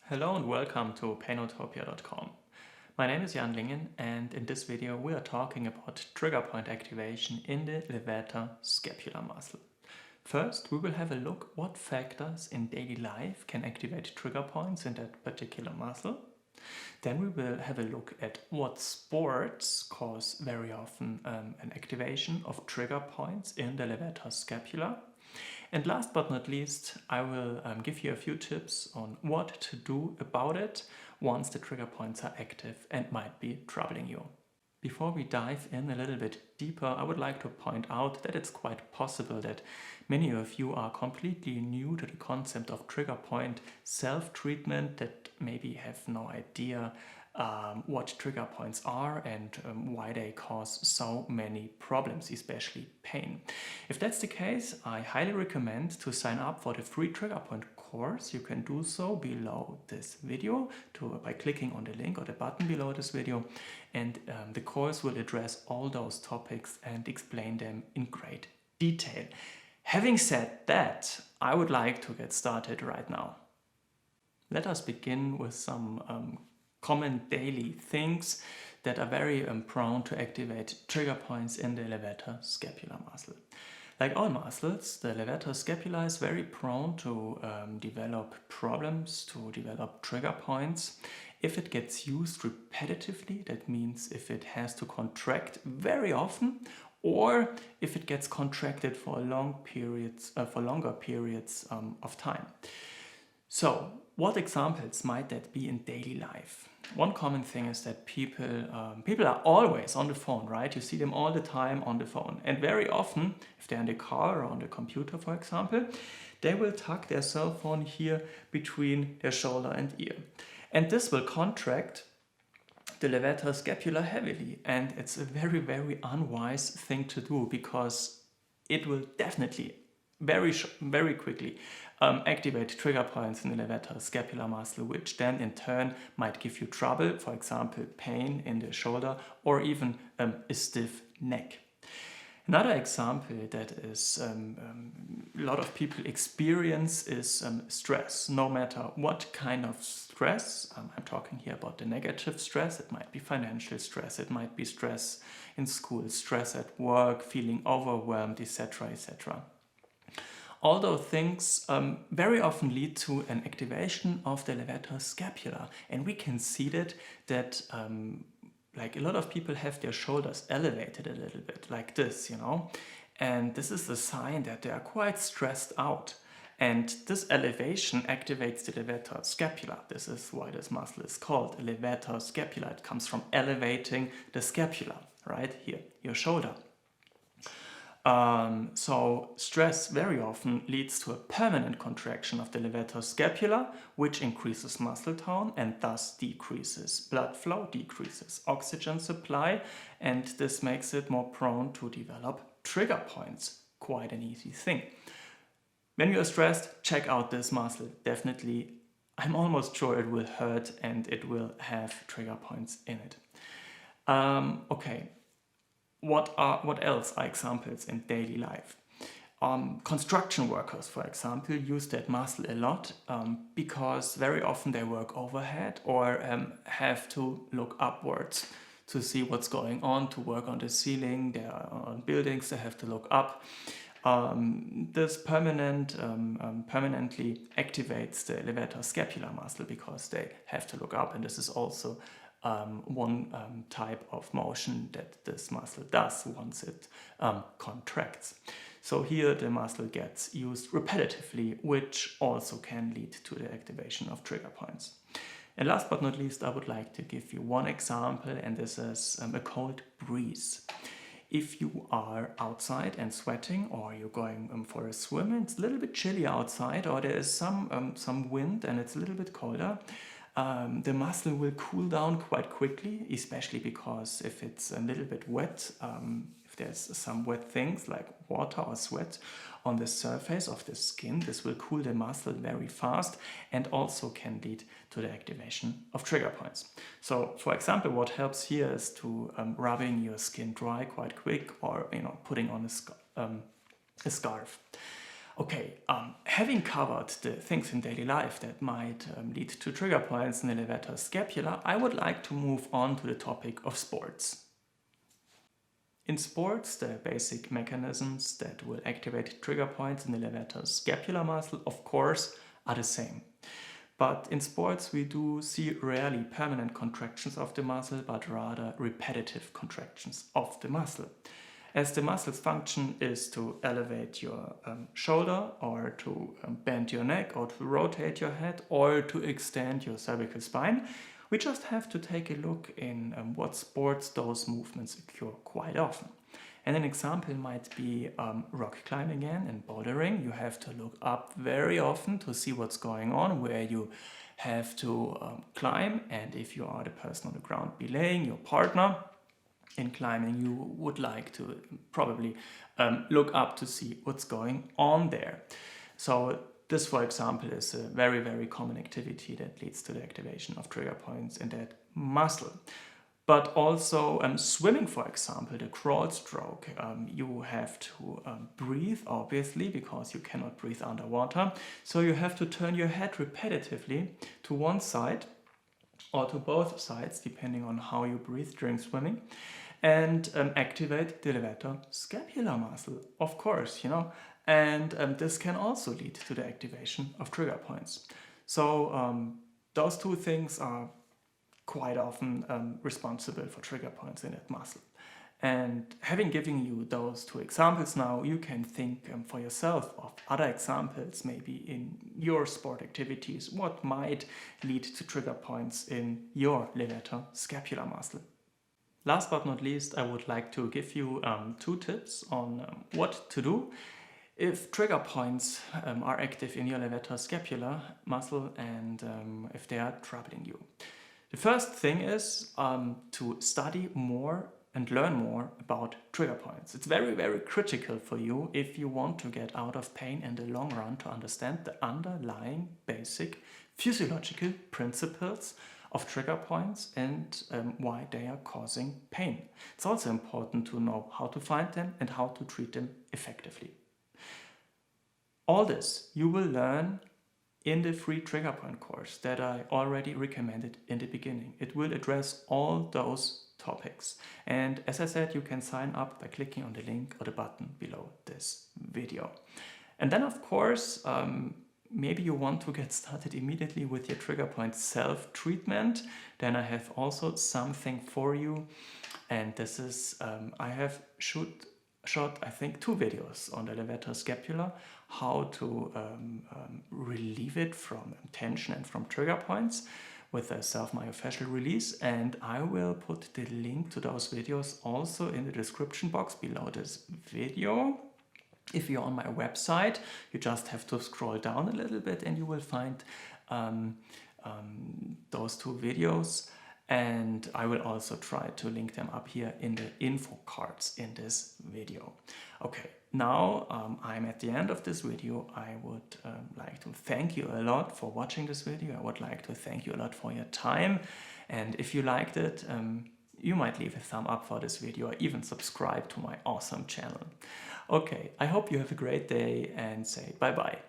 Hello and welcome to Painotopia.com. My name is Jan Lingen, and in this video we are talking about trigger point activation in the levator scapular muscle. First, we will have a look what factors in daily life can activate trigger points in that particular muscle. Then we will have a look at what sports cause very often an activation of trigger points in the levator scapula. And last but not least, I will give you a few tips on what to do about it once the trigger points are active and might be troubling you. Before we dive in a little bit deeper, I would like to point out that it's quite possible that many of you are completely new to the concept of trigger point self-treatment, that maybe have no idea what trigger points are and why they cause so many problems, especially pain. If that's the case, I highly recommend to sign up for the free trigger point course. You can do so below this video by clicking on the link or the button below this video, and the course will address all those topics and explain them in great detail. Having said that, I would like to get started right now. Let us begin with some common daily things that are very prone to activate trigger points in the levator scapular muscle. Like all muscles, the levator scapula is very prone to develop problems, to develop trigger points. If it gets used repetitively, that means if it has to contract very often, or if it gets contracted for longer periods of time. So, what examples might that be in daily life? One common thing is that people are always on the phone, right? You see them all the time on the phone. And very often, if they're in the car or on the computer, for example, they will tuck their cell phone here between their shoulder and ear. And this will contract the levator scapula heavily. And it's a very, very unwise thing to do, because it will definitely very quickly activate trigger points in the levator scapular muscle, which then in turn might give you trouble, for example pain in the shoulder or even a stiff neck. Another example that is a lot of people experience is stress. No matter what kind of stress, I'm talking here about the negative stress. It might be financial stress, it might be stress in school, stress at work, feeling overwhelmed, etc., etc. All those things very often lead to an activation of the levator scapula, and we can see that like a lot of people have their shoulders elevated a little bit, like this, you know, and this is a sign that they are quite stressed out. And this elevation activates the levator scapula. This is why this muscle is called levator scapula. It comes from elevating the scapula, right here, your shoulder. So stress very often leads to a permanent contraction of the levator scapula, which increases muscle tone and thus decreases blood flow, decreases oxygen supply, and this makes it more prone to develop trigger points. Quite an easy thing. When you are stressed, check out this muscle. Definitely, I'm almost sure it will hurt and it will have trigger points in it. Okay. What else are examples in daily life? Construction workers, for example, use that muscle a lot because very often they work overhead or have to look upwards to see what's going on, to work on the ceiling. They are on buildings, they have to look up. This permanently activates the levator scapular muscle because they have to look up, and this is also one type of motion that this muscle does once it contracts. So here the muscle gets used repetitively, which also can lead to the activation of trigger points. And last but not least, I would like to give you one example, and this is a cold breeze. If you are outside and sweating, or you're going for a swim and it's a little bit chilly outside, or there is some wind and it's a little bit colder, the muscle will cool down quite quickly, especially because if it's a little bit wet, if there's some wet things like water or sweat on the surface of the skin, this will cool the muscle very fast and also can lead to the activation of trigger points. So, for example, what helps here is to rubbing your skin dry quite quick, or putting on a scarf. Okay, having covered the things in daily life that might lead to trigger points in the levator scapula, I would like to move on to the topic of sports. In sports, the basic mechanisms that will activate trigger points in the levator scapular muscle, of course, are the same. But in sports, we do see rarely permanent contractions of the muscle, but rather repetitive contractions of the muscle. As the muscle's function is to elevate your shoulder, or to bend your neck, or to rotate your head, or to extend your cervical spine, we just have to take a look in what sports those movements occur quite often. And an example might be rock climbing again and bouldering. You have to look up very often to see what's going on, where you have to climb, and if you are the person on the ground belaying your partner in climbing, you would like to probably look up to see what's going on there. So this, for example, is a very, very common activity that leads to the activation of trigger points in that muscle. But also swimming, for example, the crawl stroke, you have to breathe, obviously, because you cannot breathe underwater. So you have to turn your head repetitively to one side or to both sides, depending on how you breathe during swimming, and activate the levator scapular muscle, of course, you know. And this can also lead to the activation of trigger points. So those two things are quite often responsible for trigger points in that muscle. And having given you those two examples now, you can think for yourself of other examples, maybe in your sport activities, what might lead to trigger points in your levator scapular muscle. Last but not least, I would like to give you 2 tips on what to do if trigger points are active in your levator scapular muscle and if they are troubling you. The first thing is to study more and learn more about trigger points. It's very, very critical for you if you want to get out of pain in the long run, to understand the underlying basic physiological principles of trigger points and why they are causing pain. It's also important to know how to find them and how to treat them effectively. All this you will learn in the free trigger point course that I already recommended in the beginning. It will address all those topics. And as I said, you can sign up by clicking on the link or the button below this video. And then, of course, maybe you want to get started immediately with your trigger point self-treatment. Then I have also something for you. And this is, I have shot, I think, 2 videos on the levator scapula, how to relieve it from tension and from trigger points with a self-myofascial release. And I will put the link to those videos also in the description box below this video. If you're on my website, you just have to scroll down a little bit and you will find those 2 videos. And I will also try to link them up here in the info cards in this video. Okay, now I'm at the end of this video. I would like to thank you a lot for watching this video. I would like to thank you a lot for your time. And if you liked it, you might leave a thumb up for this video or even subscribe to my awesome channel. Okay, I hope you have a great day and say bye-bye.